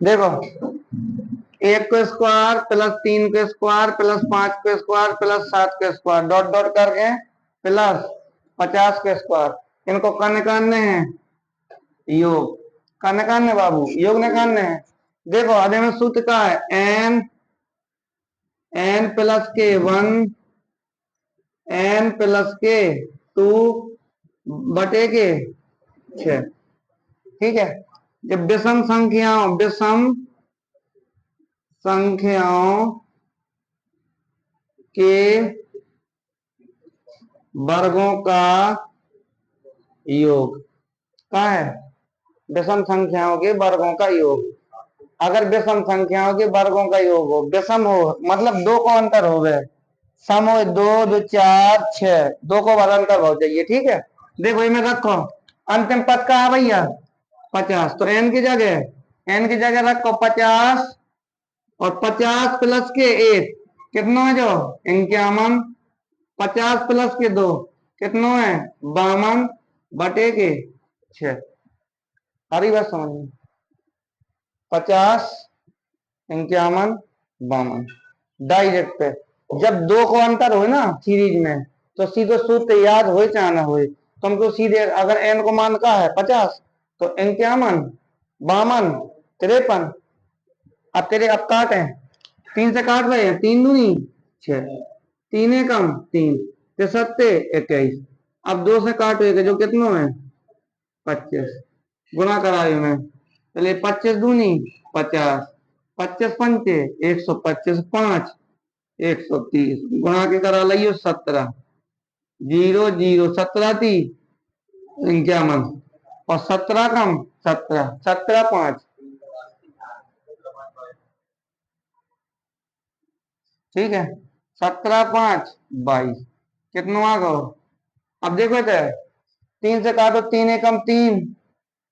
देखो, 1 को square plus 3 को स्क्वायर प्लस 5 को स्क्वायर प्लस 7 को स्क्वायर डॉट डॉट करके प्लस 50 को स्क्वायर, इनको का निकालने हैं योग, का निकालने बाबू, योग निकालने हैं। देखो आधे में सूत्र का है n प्लस के 1 n प्लस के 2 बटे के 6। ठीक है, जब विषम संख्याओं के वर्गों का योग क्या है, विषम संख्याओं के वर्गों का योग। अगर विषम संख्याओं के वर्गों का योग हो, विषम हो मतलब दो को अंतर हो गए, सम हो 2 2 4 6, दो को अंतर हो जाइए। ठीक है, देखो इनमें रखो अंतिम पद का है भैया 50, तो n की जगह रखो 50 और 50 प्लस के 1 कितना है जो 51, 50 प्लस के 2 कितना है 52 बटे के 6। हरी बात समझ में, 50 51 52 डायरेक्ट पे। जब दो को अंतर हो ना सीरीज में तो सीधे सूत्र याद हो चाहे ना हो, तुमको सीधे अगर n को मान का है 50 तो 51 52 53, अब तेरे अब काट है 3 से काट रहे हैं, 3 दूनी 6, 3 कम 3 ते 7 21, अब 2 से काटोगे जो कितना है 25, गुणा कराए में चलिए 25 दूनी 50, 25 पंचे 125, 5 130 गुणा के करा लियो 17, 0 0 17 थी 51 और 17 कम 17 17 5, ठीक है 17 5 22 कितना आ गो। अब देखो तो 3 से काटो 3 एकम 3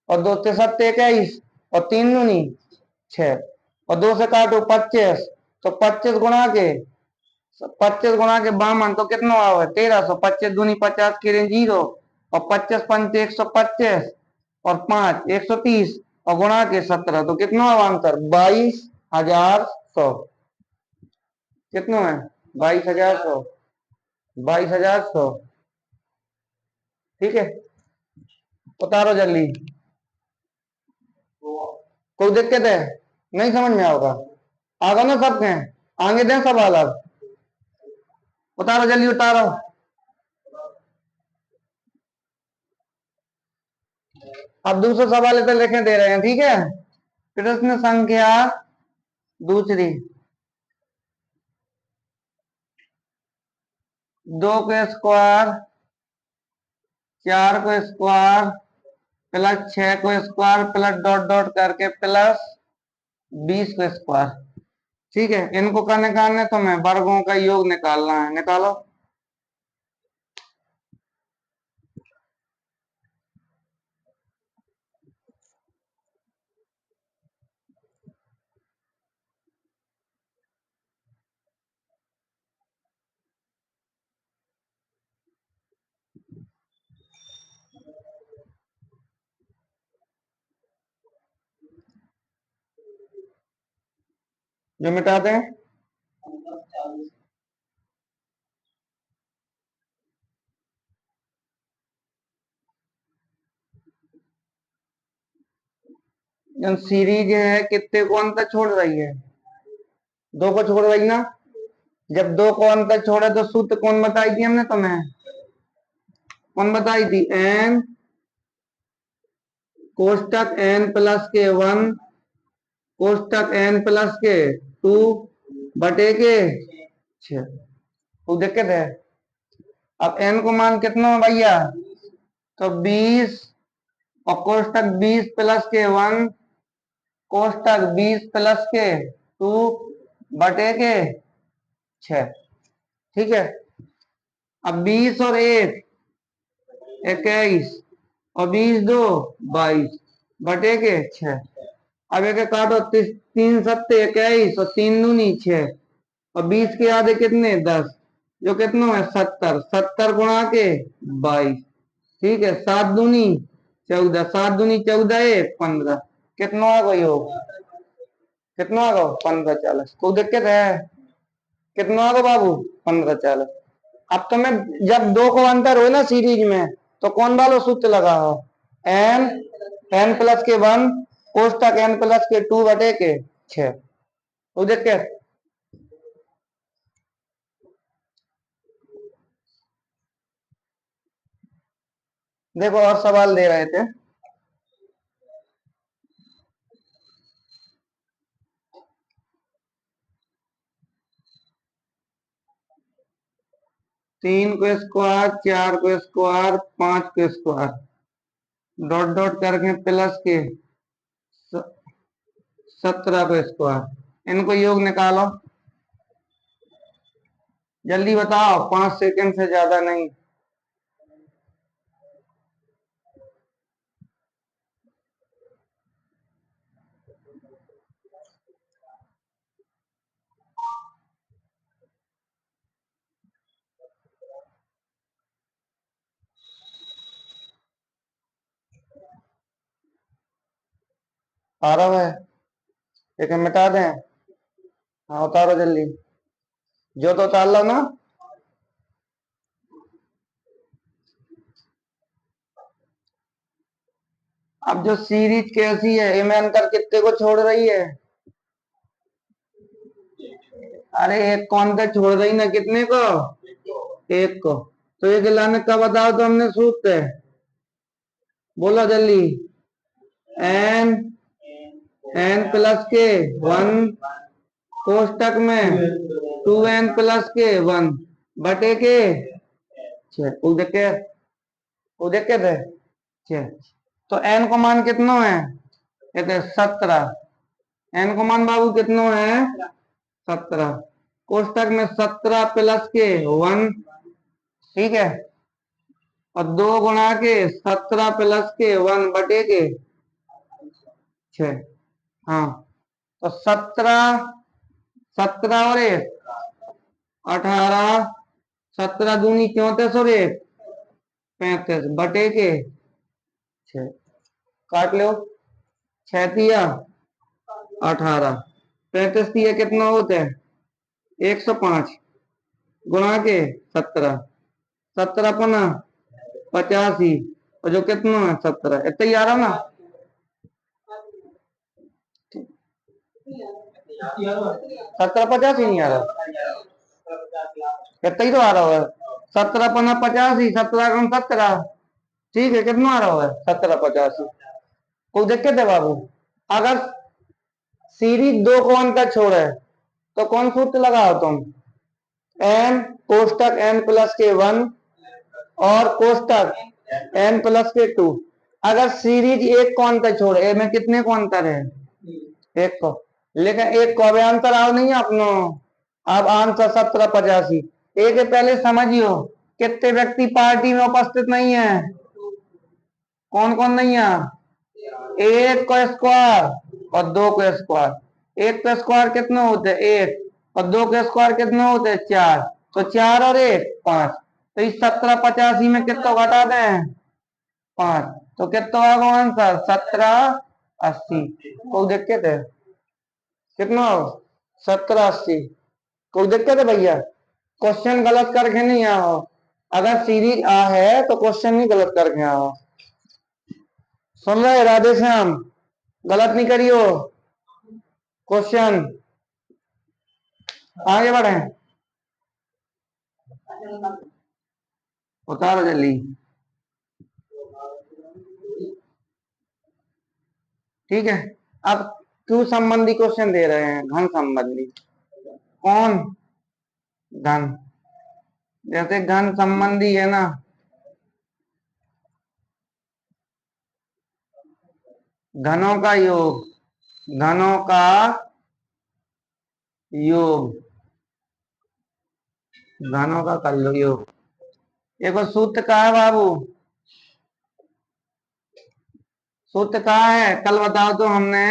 और 2 से 7 21 और 3 दूनी 6 और 2 से काटो 25 तो 25 गुणा के 52 तो कितना आवे 1300, 25 दूनी 50 के 0 और 25 पंचे 125 और 5 130 और गुणा के 17 तो कितना हुआ आंसर 22,100। कितना है 22,100, 22,100। ठीक है, उतारो जल्दी, कोई दिक्कत है नहीं समझ में आओगा, आगा ना सबके आगे दें सवाल। अब उतारो जल्दी उतारो, अब दूसरा सवाल इधर लिखे दे रहे हैं। ठीक है, प्रश्न संख्या दूसरी, 2 को स्क्वायर 4 को स्क्वायर प्लस 6 को स्क्वायर प्लस डॉट डॉट करके प्लस 20 को स्क्वायर। ठीक है, इनको का निकालने तो मैं वर्गों का योग निकालना है, निकालो। जो मिटा दें सीरीज है कितने को अंतर छोड़ रही है, 2 को छोड़ रही ना। जब 2 को अंतर छोड़े तो सूत्र कौन बताई थी हमने तुम्हें, कौन बताई थी, n कोष्टक n प्लस के 1 कोष्टक n प्लस के 2 बटे के 6। तो दिक्कत है, अब n को मान कितना है भैया तो 20 और कोष्टक 20 प्लस के 1 कोष्टक 20 प्लस के 2 बटे के 6। ठीक है, अब 20 और 1 21 और 20 2 22 बटे के 6। अब एक काटो 3 7 21 और 3 दूनी 6 और 20 के आधे कितने 10 जो कितना है 70, 70 गुणा के 22। ठीक है, 7 दूनी 14, 7 दूनी 14 1 15 कितना आ गई हो कितना आ गो 1540। कोई दिक्कत है? कितना आ गो बाबू? 1540। अब तुम्हें जब दो को अंतर हो ना सीरीज में, तो कौन वालो सूत्र लगा हो? एन एन प्लस के 1 कोष्टक एन प्लस के 2 बटे के 6। कोई दिक्कत? देखो और सवाल दे रहे थे। तीन को स्क्वायर, 4 को स्क्वायर, 5 को स्क्वायर, डॉट डॉट करके प्लस के 17 को स्क्वायर, इनको योग निकालो। जल्दी बताओ, 5 सेकंड से ज्यादा नहीं। आ रहा है? एक मिटा दें? हाँ उतारो जल्दी, जो तो उतार लो ना। अब जो सीरीज कैसी है, एम अंतर कितने को छोड़ रही है? अरे एक कौन का छोड़ रही ना, कितने को? एक को। तो एक लाने का बताओ तो हमने सूत्र है, बोलो जल्दी। एन एन प्लस के 1 कोष्टक में 2n प्लस के 1 बटे के 6। वो देख के थे 6। तो n को मान कितना है? कहते 17। n को मान बाबू कितना है? 17। कोष्टक में 17 प्लस के 1, ठीक है, और 2 गुणा के 17 प्लस के 1 बटे के 6। हाँ तो 17, 17 और 1 18, 17 दूनी 34 और 1 35 बटे के 6। काट लो, 6 तिया 18, 35 तिया कितना होता है? 105 गुणा के 17, 17 पना 85, और जो कितना है 17, इतना ही आ रहा ना? 17 85 नहीं आ रहा, इतना ही तो आ रहा है। 17 पना 85, 17 कम 17, ठीक है, कितना आ रहा है? 17 85। कोई दिक्कत है बाबू? अगर सीरीज दो को अंतर छोड़े तो कौन सूत्र लगाओ तुम? एन कोष्टक एन प्लस के 1 और कोष्टक एन प्लस के 2। अगर सीरीज एक को अंतर छोड़े, ए में कितने को अंतर है? एक को। लेकिन एक को भी अंतर आओ नहीं अपनो। अब आंसर 17 85। एक पहले समझियो, कितने व्यक्ति पार्टी में उपस्थित नहीं है? कौन कौन नहीं है? एक को स्क्वायर और 2 को स्क्वायर। एक का स्क्वायर कितना होता है? 1, और 2 का स्क्वायर कितना होता है? 4। तो 4 और 1 5। तो इस 17 85 में कितना घटा दें? 5। तो कितना होगा आंसर? 17 80। कोई दिक्कत है? कितना हो? 17 80। कोई दिक्कत है भैया? क्वेश्चन गलत करके नहीं आओ। अगर सीरीज आ है तो क्वेश्चन नहीं गलत करके आओ। सुन रहे राधे श्याम? गलत नहीं करियो क्वेश्चन। आगे बढ़े, उतारो जल्दी। ठीक है, अब क्यों संबंधी क्वेश्चन दे रहे हैं, घन संबंधी। कौन? घन। जैसे घन संबंधी है ना, घनों का योग, घनों का योग, घनों का कर लो योग। देखो सूत्र का है बाबू, सूत्र का है, कल बताओ तो हमने।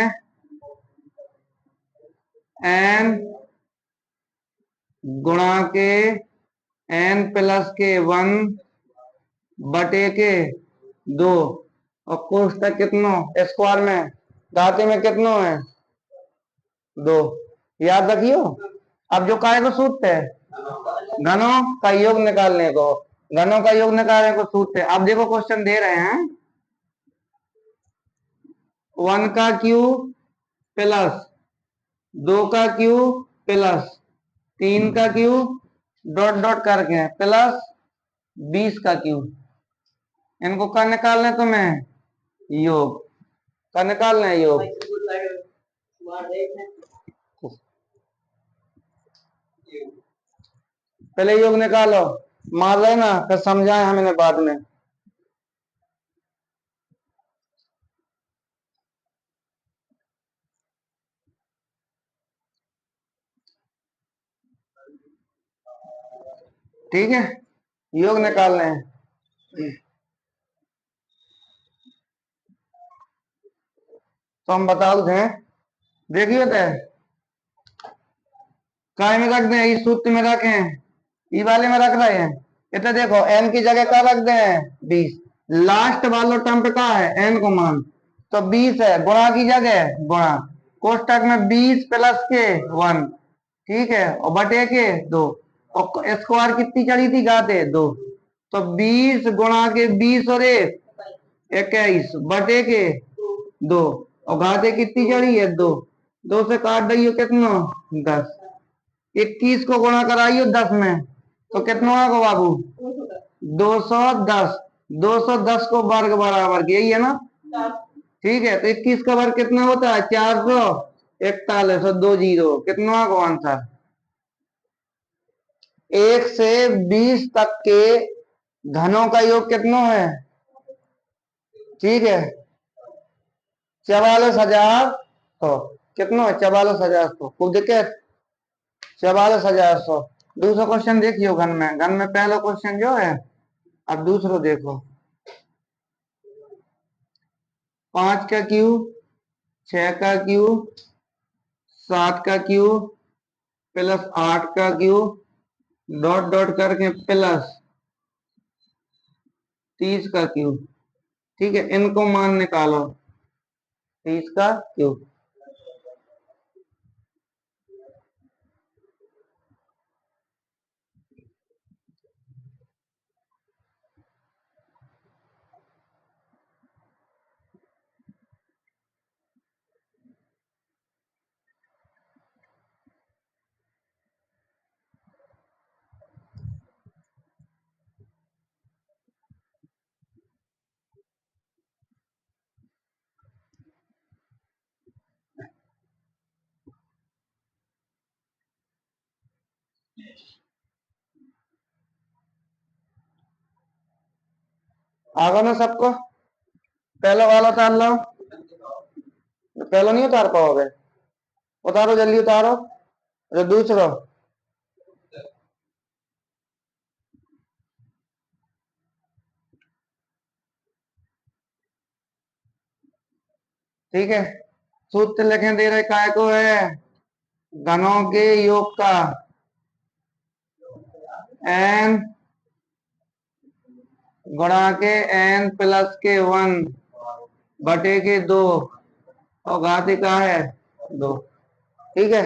एन गुणा के एन प्लस के 1 बटे के 2, और कोष्टक कितना? स्क्वायर में घाते में कितना है? 2। याद रखियो। अब जो काय को सूत्र है घनों का योग निकालने को, घनों का योग निकालने को सूत्र है। अब देखो क्वेश्चन दे रहे हैं 1 का क्यूब प्लस 2 का क्यूब प्लस 3 का क्यूब डॉट डॉट करके प्लस 20 का क्यूब। इनको क्या निकालना है तुम्हें? योग का निकालना है योग। पहले योग निकालो, मान लेना फिर समझाए हम इन्हें बाद में। ठीक है, योग निकालने हैं तो हम बता दें। देखिए काय में रख दें, इस सूत्र में रखें, ई वाले में रख रहे हैं। इतना देखो n की जगह क्या रख दें 20। लास्ट वाला टर्म पे क्या है n को मान, तो 20 है। गुणा की जगह गुणा, कोष्टक में 20 प्लस के 1, ठीक है, और बटे के 2, और स्क्वायर कितनी चढ़ी थी घाते 2, तो 20 गुणा के 20 और 1 21 बटे के 2, और घाते कितनी चढ़ी है 2, 2 से काट रही हो कितना 10। 21 को गुणा कराइयो 10 में तो कितना होगा बाबू 210। 210 को वर्ग बराबर यही है ना, ठीक है। तो 21 का वर्ग कितना होता है 441 और 2 जीरो, कितना होगा आंसर? 1 से 20 तक के घनों का योग कितना है? ठीक है 44,100। कितना है 44,100 खूब देखे 44,100। दूसरा क्वेश्चन देखियो घन में, घन में पहला क्वेश्चन जो है, अब दूसरा देखो 5 का क्यूब 6 का क्यूब 7 का क्यूब प्लस 8 का क्यूब डॉट डॉट करके प्लस 30 का क्यूब। ठीक है, इनको मान निकालो 30 का क्यूब। आगे ना सबको पहला वाला उतार लो, पहला नहीं उतार पाओगे, उतारो जल्दी उतारो। जो दूसरा ठीक है, सूत्र लिखे दे रहे काय को है घनों के योग का n गुणा के n प्लस के 1 बटे के 2 और घाते का है 2। ठीक है,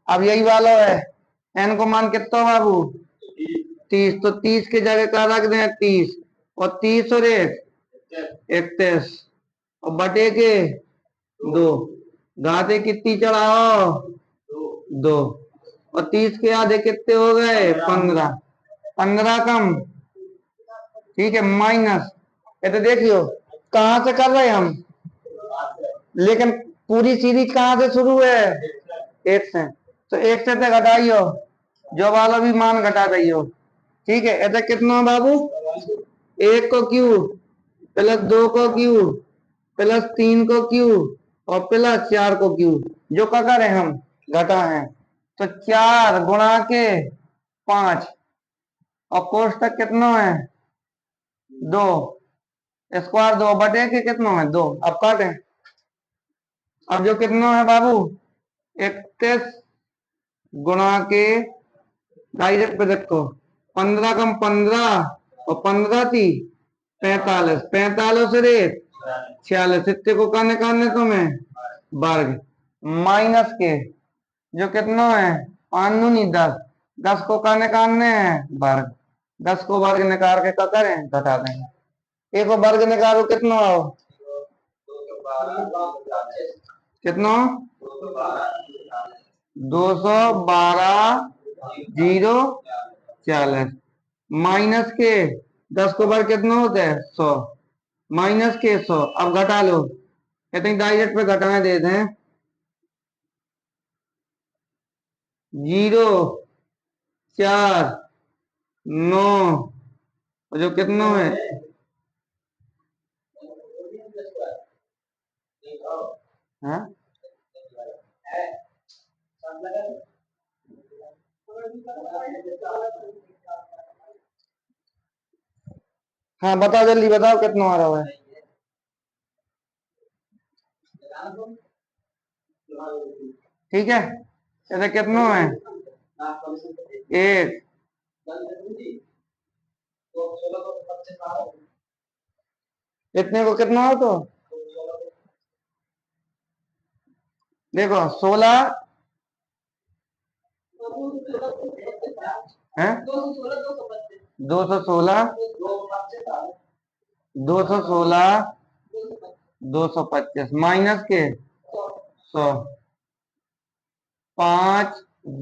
अब यही वाला है n को मान कितना बाबू 30, तो 30 की जगह का रख दें 30, और 30 और 1 31 और बटे के 2, घाते कितनी चढ़ाओ 2, और 30 के आधे कितने हो गए 15, 15 कम, ठीक है माइनस। ये तो देखियो कहां से कर रहे हैं हम, लेकिन पूरी सीरीज कहां से शुरू है 1 से, तो 1 से घटाइयो जो वाला भी मान घटा दियो। ठीक है, ऐसा कितना बाबू 1 को क्यूब प्लस 2 को क्यूब प्लस 3 को क्यूब और प्लस 4 को क्यूब, जो क्या करें हम घटा है, तो 4 गुणा के 5 और कोष्टक कितना है 2, स्क्वायर 2 बटे के कितना है 2। अब काटे, अब जो कितना है बाबू 31 गुणा के डायरेक्ट पे देखो 15 कम 15 और 15 थी 45, 45 से 46, इतने को का निकालने तुम्हें वर्ग, माइनस के जो कितना है 5 दूनी 10, 10 को का निकालने हैं वर्ग, 10 को वर्ग निकाल के क्या करें घटा देंगे। एक को वर्ग निकालो कितना आओ कितना 212 जीरो 40 माइनस के 10 को वर्ग कितना होता है 100 माइनस के 100 अब घटा लो कहते हैं डायरेक्ट पे घटाने दे दें 0 4 9 जो कितना है हाँ हाँ बताओ जल्दी बताओ कितना आ रहा है ठीक है ऐसा कितना है एक इतने को कितना हो तो देखो 16 है 216 225 माइनस के 100 5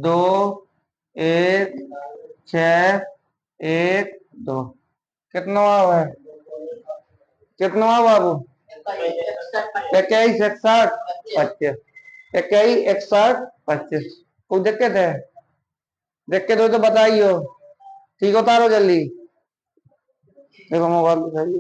2 1 6 1 2 कितना हुआ है कितना हुआ बाबू 21 61 25 21 61 25 कोई दिक्कत है दिक्कत हो तो बताइयो ठीक उतारो जल्दी देखो मोबाइल दिखाइए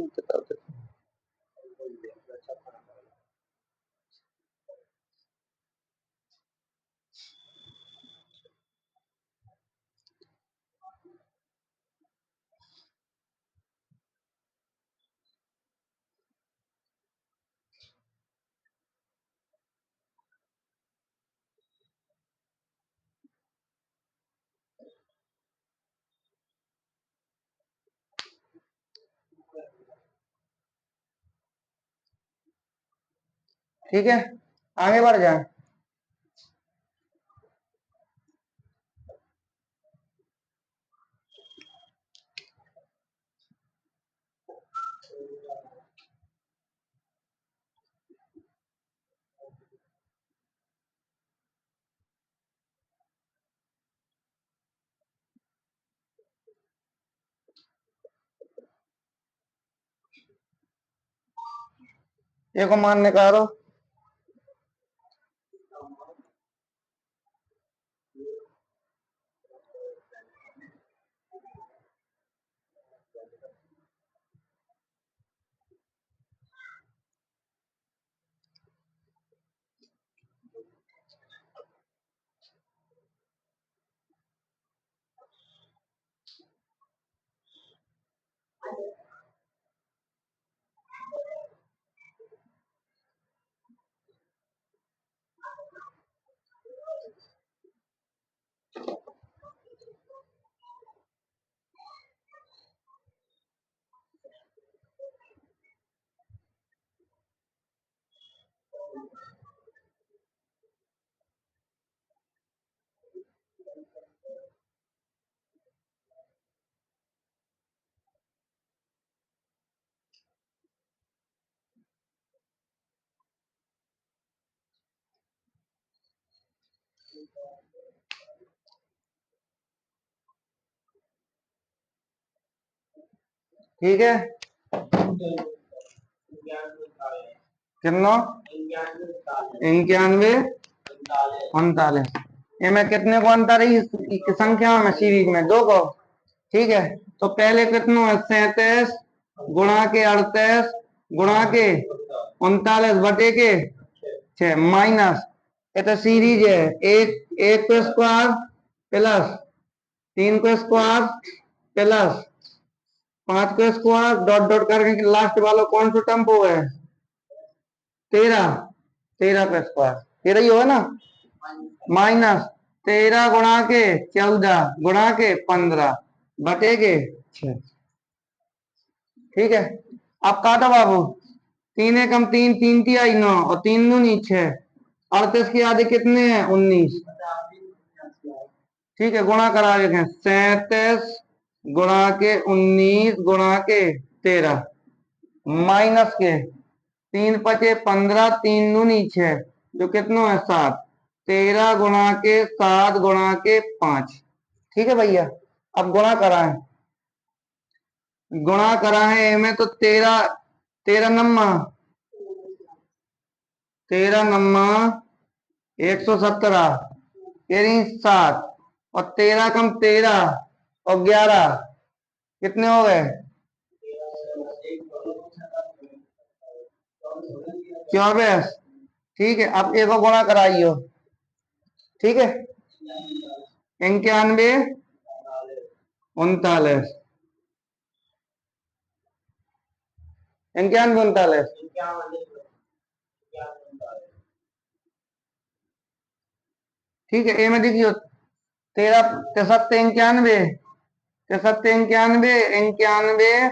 ठीक है आगे बढ़ जाए ये को मान निकालो ठीक है कितना 91 39 ये मैं कितने को अंतर है इस संख्या में सीरीज में दो को ठीक है तो पहले कितना है 37 गुणा के 38 गुणा के 39 बटे के 6 माइनस ये तो सीरीज है एक एक को स्क्वायर प्लस 3 को स्क्वायर प्लस 5 को स्क्वायर डॉट डॉट करके लास्ट वाला कौन सा टर्म हो है 13 13 का स्क्वायर 13 ही होगा ना माइनस 13 गुणा के 14 गुणा के 15 बटे के 6 ठीक है अब काटो बाबू 3 एकम 3 3 तिहाई 9 और 3 दूनी 6 38 के आधे कितने हैं? 19। ठीक है, गुणा करा देखें। 37 गुणा के 19 गुणा के 13 माइनस के 3 × 5 = 15, 3 दूनी 6, जो कितना है? 7। 13 गुणा के 7 गुणा के 5। ठीक है भैया, अब गुणा करा है, गुणा करा है में तो 13, 13 नम्मा 13 नम्मा 117 यानी 7, और 13 कम 13 और 11 कितने हो गए? 24। ठीक है, अब एक और गुणा कराइयो। ठीक है, 91 39 91 39। ठीक है, ए में देखियो 13 63 91 63 91 91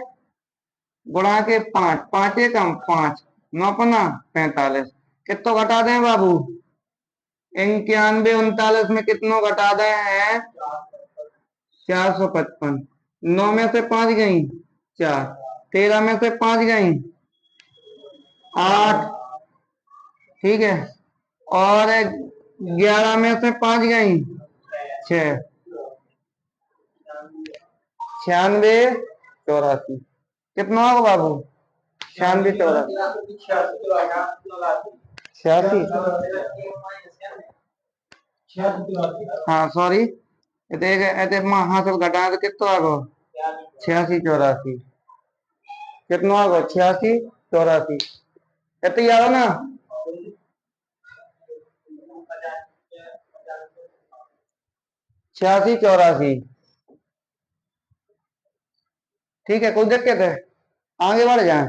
गुणा के 5, 5 एकम 5 9 पना 45। कितो घटा दें बाबू? 91 39 में कितनों घटा दें हैं? 455। 9 में से 5 गई 4, 13 में से 5 गई 8। ठीक है, और 11 में से 5 गई 6, 96 84। कितना होगा बाबू? 96 84 86। हाँ सॉरी, हासिल घटाए तो कितना आगो? 86 84। कितना आगो? 86 84। इतनी याद है ना? 86 84। ठीक है, कोई दिक्कत है? आगे बढ़ जाए।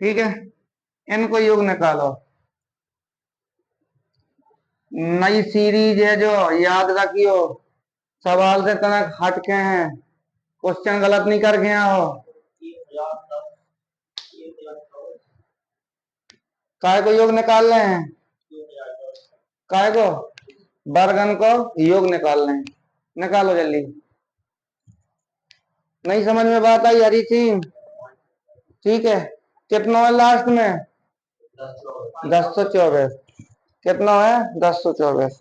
ठीक है, इनको योग निकालो। नई सीरीज है जो, याद रखियो, सवाल से तनक हट के हैं, क्वेश्चन गलत नहीं कर गया हो। काय को योग निकाल रहे हैं? काय को? वर्गन को योग निकाल रहे हैं। निकालो जल्दी। नहीं समझ में बात आई हरी सिंह? ठीक है, कितना है लास्ट में? 1024। कितना है? 1024।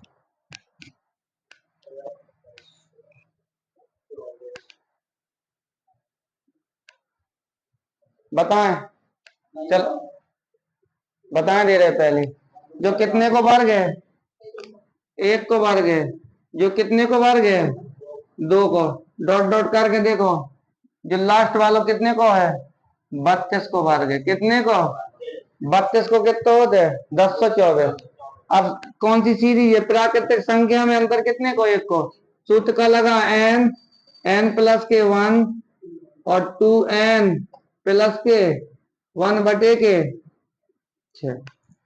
बताएं, चल बताएं दे रहे पहले। जो कितने को वर्ग है? 1 को वर्ग है। जो कितने को वर्ग है? 2 को। डॉट डॉट करके देखो, जो लास्ट वालों कितने को है? 32 को वर्ग है। कितने को? 32 को कितना होते हैं? 1024। अब कौन सी सीरीज है? प्राकृतिक संख्या में अंतर कितने को? 1 को। सूत्र का लगा n, n+1 और 2n + 1/6।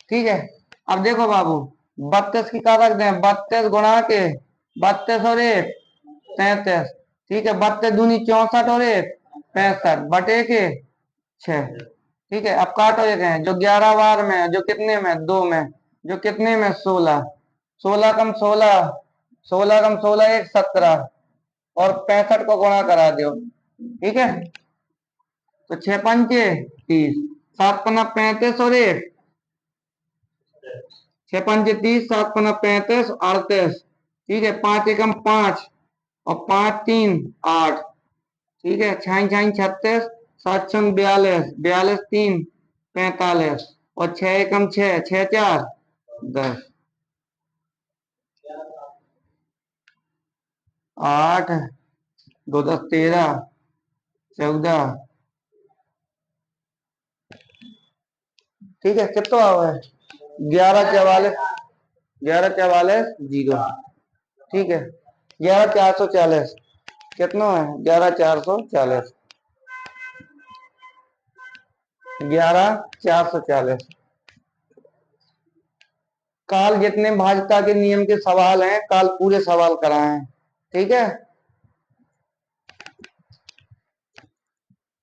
ठीक है, अब देखो बाबू, 32 की क्या रख दें? 32 गुणा के 32 और 1 33। ठीक है, 32 दूनी 64 और 1 65/6। ठीक है, अब काटो ये कहें, जो 11 बार में है, जो कितने में? 2 में, जो कितने में? 16। 16 कम 16, 16 कम 16 1 17, और 65 को गुणा करा दो। ठीक है, तो 6 पंचे 30, 7 पन्ना 35 और 1 6 पंचे 30, 7 पन्ना 35 38। ठीक है, 5 एकम 5 और 5 3 8। ठीक है, 6 6 36, 7 6 42, 42 3 45, और 6 एकम 6, 6 4 10। 8 2 10 13 14 ठीक है, कितना हुआ है 1144, 1144 जीरो। ठीक है, 11440 कितना है 11440, 11440। काल जितने भाजता के नियम के सवाल हैं काल पूरे सवाल कराए हैं। ठीक है।